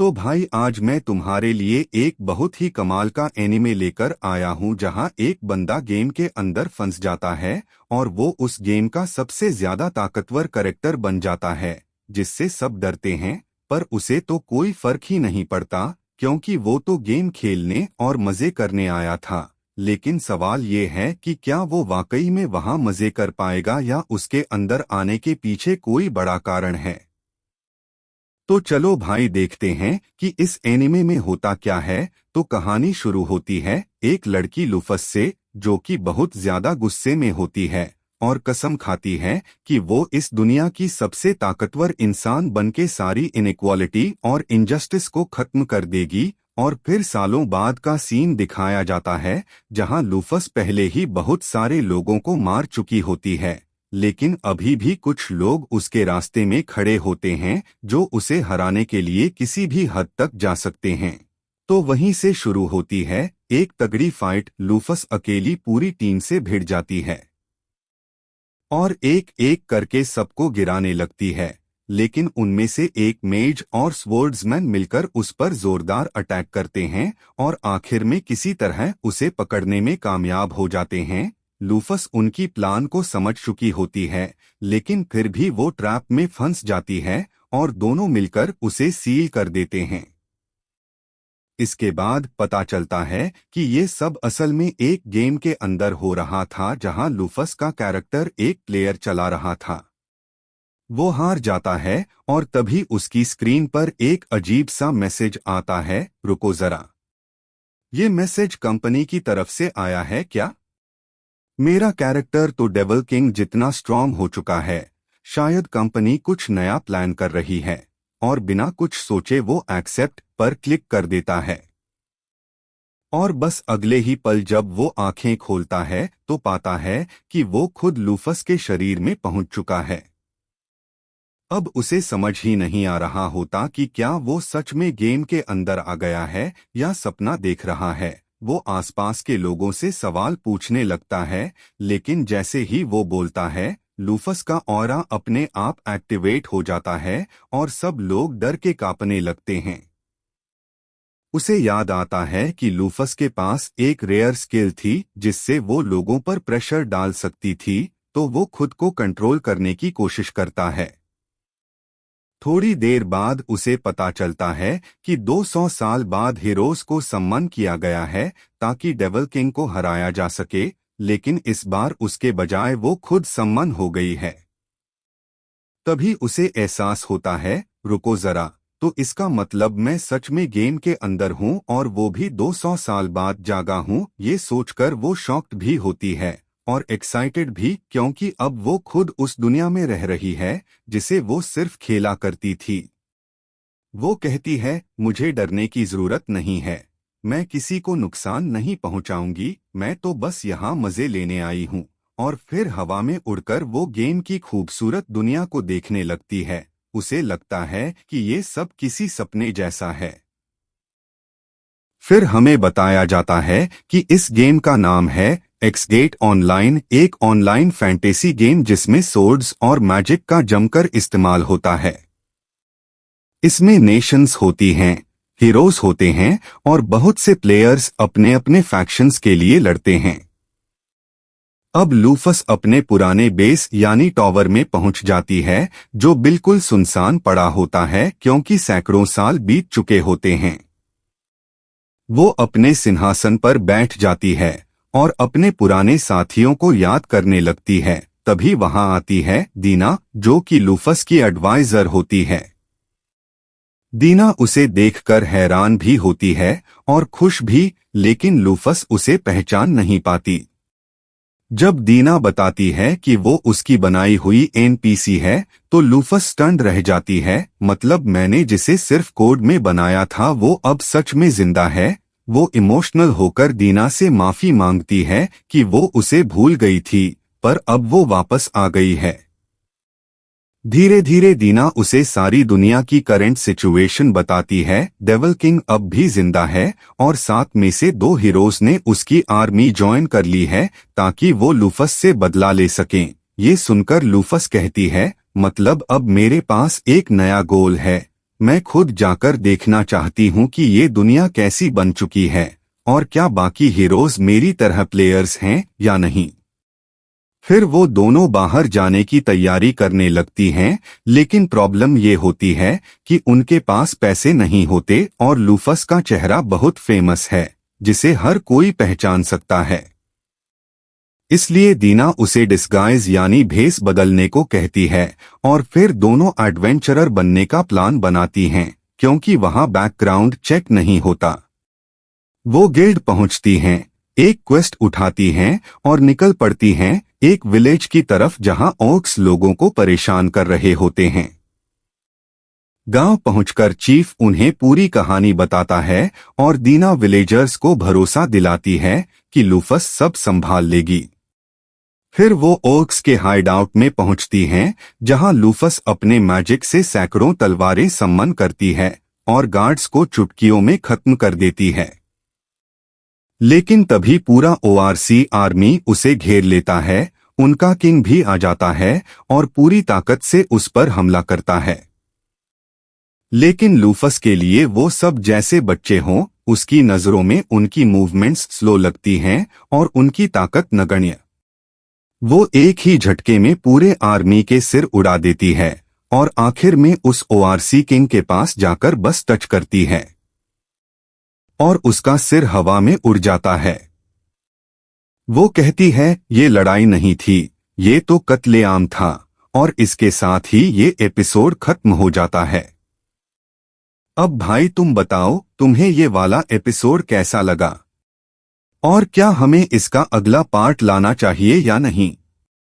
तो भाई आज मैं तुम्हारे लिए एक बहुत ही कमाल का एनिमे लेकर आया हूँ जहाँ एक बंदा गेम के अंदर फंस जाता है और वो उस गेम का सबसे ज्यादा ताकतवर कैरेक्टर बन जाता है जिससे सब डरते हैं। पर उसे तो कोई फर्क ही नहीं पड़ता क्योंकि वो तो गेम खेलने और मजे करने आया था। लेकिन सवाल ये है कि क्या वो वाकई में वहाँ मजे कर पाएगा या उसके अंदर आने के पीछे कोई बड़ा कारण है। तो चलो भाई देखते हैं कि इस एनिमे में होता क्या है। तो कहानी शुरू होती है एक लड़की लूफस से जो कि बहुत ज्यादा गुस्से में होती है और कसम खाती है कि वो इस दुनिया की सबसे ताकतवर इंसान बनके सारी इनइक्वालिटी और इनजस्टिस को खत्म कर देगी। और फिर सालों बाद का सीन दिखाया जाता है जहां लूफस पहले ही बहुत सारे लोगों को मार चुकी होती है, लेकिन अभी भी कुछ लोग उसके रास्ते में खड़े होते हैं जो उसे हराने के लिए किसी भी हद तक जा सकते हैं। तो वहीं से शुरू होती है एक तगड़ी फाइट। लूफस अकेली पूरी टीम से भिड़ जाती है और एक एक करके सबको गिराने लगती है, लेकिन उनमें से एक मेज और स्वर्ड्समैन मिलकर उस पर जोरदार अटैक करते हैं और आखिर में किसी तरह उसे पकड़ने में कामयाब हो जाते हैं। लूफस उनकी प्लान को समझ चुकी होती है, लेकिन फिर भी वो ट्रैप में फंस जाती है और दोनों मिलकर उसे सील कर देते हैं। इसके बाद पता चलता है कि ये सब असल में एक गेम के अंदर हो रहा था जहां लूफस का कैरेक्टर एक प्लेयर चला रहा था। वो हार जाता है और तभी उसकी स्क्रीन पर एक अजीब सा मैसेज आता है, रुको जरा, ये मैसेज कंपनी की तरफ से आया है क्या? मेरा कैरेक्टर तो डेविल किंग जितना स्ट्रांग हो चुका है, शायद कंपनी कुछ नया प्लान कर रही है। और बिना कुछ सोचे वो एक्सेप्ट पर क्लिक कर देता है और बस अगले ही पल जब वो आंखें खोलता है तो पाता है कि वो खुद लूफस के शरीर में पहुंच चुका है। अब उसे समझ ही नहीं आ रहा होता कि क्या वो सच में गेम के अंदर आ गया है या सपना देख रहा है। वो आसपास के लोगों से सवाल पूछने लगता है, लेकिन जैसे ही वो बोलता है लूफस का ऑरा अपने आप एक्टिवेट हो जाता है और सब लोग डर के कांपने लगते हैं। उसे याद आता है कि लूफस के पास एक रेयर स्किल थी जिससे वो लोगों पर प्रेशर डाल सकती थी, तो वो खुद को कंट्रोल करने की कोशिश करता है। थोड़ी देर बाद उसे पता चलता है कि 200 साल बाद हीरोज को सम्मान किया गया है ताकि डेविल किंग को हराया जा सके, लेकिन इस बार उसके बजाय वो खुद सम्मान हो गई है। तभी उसे एहसास होता है, रुको जरा, तो इसका मतलब मैं सच में गेम के अंदर हूँ और वो भी 200 साल बाद जागा हूँ। ये सोचकर वो शॉक्ड भी होती है और एक्साइटेड भी, क्योंकि अब वो खुद उस दुनिया में रह रही है जिसे वो सिर्फ खेला करती थी। वो कहती है, मुझे डरने की जरूरत नहीं है, मैं किसी को नुकसान नहीं पहुंचाऊंगी, मैं तो बस यहाँ मजे लेने आई हूँ। और फिर हवा में उड़कर वो गेम की खूबसूरत दुनिया को देखने लगती है। उसे लगता है कि ये सब किसी सपने जैसा है। फिर हमें बताया जाता है कि इस गेम का नाम है एक्सगेट ऑनलाइन, एक ऑनलाइन फैंटेसी गेम जिसमें सोर्ड्स और मैजिक का जमकर इस्तेमाल होता है। इसमें नेशंस होती हैं, हीरोज होते हैं और बहुत से प्लेयर्स अपने अपने फैक्शंस के लिए लड़ते हैं। अब लूफस अपने पुराने बेस यानी टॉवर में पहुंच जाती है जो बिल्कुल सुनसान पड़ा होता है क्योंकि सैकड़ों साल बीत चुके होते हैं। वो अपने सिंहासन पर बैठ जाती है और अपने पुराने साथियों को याद करने लगती है। तभी वहां आती है दीना, जो कि लूफस की एडवाइजर होती है। दीना उसे देखकर हैरान भी होती है और खुश भी, लेकिन लूफस उसे पहचान नहीं पाती। जब दीना बताती है कि वो उसकी बनाई हुई एनपीसी है तो लूफस स्टन्ड रह जाती है, मतलब मैंने जिसे सिर्फ कोड में बनाया था वो अब सच में जिंदा है। वो इमोशनल होकर दीना से माफी मांगती है कि वो उसे भूल गई थी, पर अब वो वापस आ गई है। धीरे धीरे दीना उसे सारी दुनिया की करंट सिचुएशन बताती है। डेविल किंग अब भी जिंदा है और 7 में से 2 हीरोज ने उसकी आर्मी ज्वाइन कर ली है ताकि वो लूफस से बदला ले सकें। ये सुनकर लूफस कहती है, मतलब अब मेरे पास एक नया गोल है, मैं खुद जाकर देखना चाहती हूँ कि ये दुनिया कैसी बन चुकी है और क्या बाकी हीरोज मेरी तरह प्लेयर्स हैं या नहीं। फिर वो दोनों बाहर जाने की तैयारी करने लगती हैं, लेकिन प्रॉब्लम ये होती है कि उनके पास पैसे नहीं होते और लूफस का चेहरा बहुत फेमस है जिसे हर कोई पहचान सकता है। इसलिए दीना उसे डिस्गाइज यानी भेस बदलने को कहती है और फिर दोनों एडवेंचरर बनने का प्लान बनाती हैं, क्योंकि वहां बैकग्राउंड चेक नहीं होता। वो गिल्ड पहुंचती हैं, एक क्वेस्ट उठाती हैं और निकल पड़ती हैं एक विलेज की तरफ जहां ओक्स लोगों को परेशान कर रहे होते हैं। गांव पहुंचकर चीफ उन्हें पूरी कहानी बताता है और दीना विलेजर्स को भरोसा दिलाती है कि लूफस सब संभाल लेगी। फिर वो ओक्स के हाइडआउट में पहुंचती हैं, जहां लूफस अपने मैजिक से सैकड़ों तलवारें सम्मन करती है और गार्ड्स को चुटकियों में खत्म कर देती है। लेकिन तभी पूरा ओआरसी आर्मी उसे घेर लेता है, उनका किंग भी आ जाता है और पूरी ताकत से उस पर हमला करता है। लेकिन लूफस के लिए वो सब जैसे बच्चे हों, उसकी नजरों में उनकी मूवमेंट्स स्लो लगती हैं और उनकी ताकत नगण्य। वो एक ही झटके में पूरे आर्मी के सिर उड़ा देती है और आखिर में उस ओआरसी किंग के पास जाकर बस टच करती है और उसका सिर हवा में उड़ जाता है। वो कहती है ये लड़ाई नहीं थी, ये तो कत्लेआम था, और इसके साथ ही ये एपिसोड खत्म हो जाता है। अब भाई तुम बताओ, तुम्हें ये वाला एपिसोड कैसा लगा और क्या हमें इसका अगला पार्ट लाना चाहिए या नहीं।